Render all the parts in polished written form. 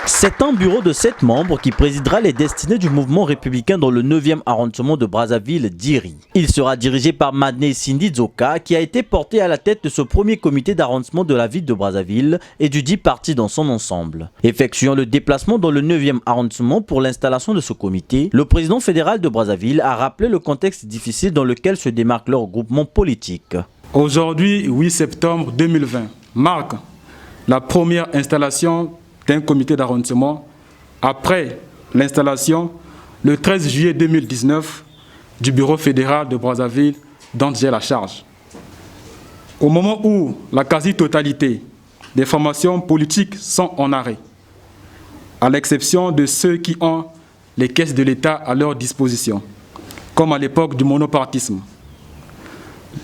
C'est un bureau de 7 membres qui présidera les destinées du mouvement républicain dans le 9e arrondissement de Brazzaville-Diri. Il sera dirigé par Madné Sindi Zoka qui a été porté à la tête de ce premier comité d'arrondissement de la ville de Brazzaville et du dit parti dans son ensemble. Effectuant le déplacement dans le 9e arrondissement pour l'installation de ce comité, le président fédéral de Brazzaville a rappelé le contexte difficile dans lequel se démarque leur groupement politique. Aujourd'hui, 8 septembre 2020, marque la première installation d'un comité d'arrondissement après l'installation le 13 juillet 2019 du bureau fédéral de Brazzaville dont j'ai la charge. Au moment où la quasi-totalité des formations politiques sont en arrêt, à l'exception de ceux qui ont les caisses de l'État à leur disposition, comme à l'époque du monopartisme,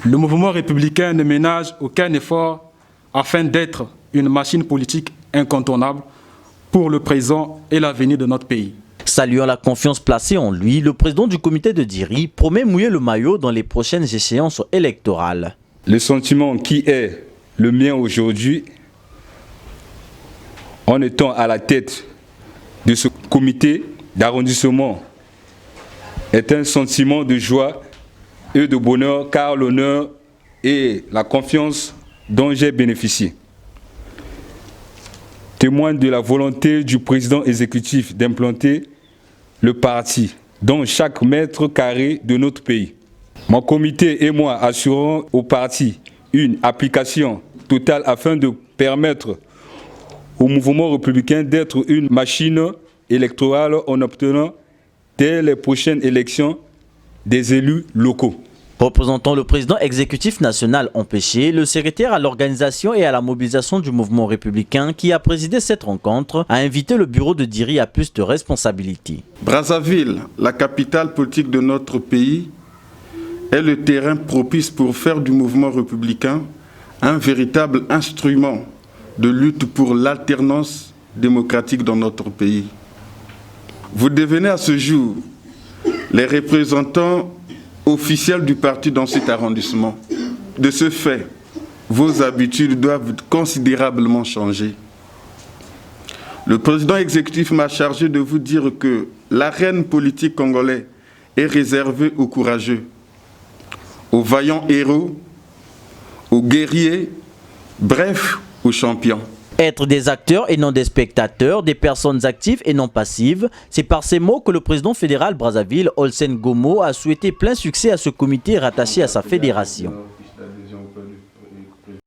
le mouvement républicain ne ménage aucun effort afin d'être une machine politique incontournable pour le présent et l'avenir de notre pays. Saluant la confiance placée en lui, le président du comité de Diri promet mouiller le maillot dans les prochaines échéances électorales. Le sentiment qui est le mien aujourd'hui, en étant à la tête de ce comité d'arrondissement, est un sentiment de joie et de bonheur, car l'honneur et la confiance dont j'ai bénéficié témoigne de la volonté du président exécutif d'implanter le parti dans chaque mètre carré de notre pays. Mon comité et moi assurons au parti une application totale afin de permettre au mouvement républicain d'être une machine électorale en obtenant dès les prochaines élections des élus locaux. Représentant le président exécutif national empêché, le secrétaire à l'organisation et à la mobilisation du mouvement républicain qui a présidé cette rencontre a invité le bureau de Diri à plus de responsabilités. Brazzaville, la capitale politique de notre pays, est le terrain propice pour faire du mouvement républicain un véritable instrument de lutte pour l'alternance démocratique dans notre pays. Vous devenez à ce jour les représentants officiels du parti dans cet arrondissement. De ce fait, vos habitudes doivent considérablement changer. Le président exécutif m'a chargé de vous dire que l'arène politique congolaise est réservée aux courageux, aux vaillants héros, aux guerriers, bref, aux champions. Être des acteurs et non des spectateurs, des personnes actives et non passives, c'est par ces mots que le président fédéral Brazzaville, Olsen Gomo, a souhaité plein succès à ce comité rattaché à sa fédération.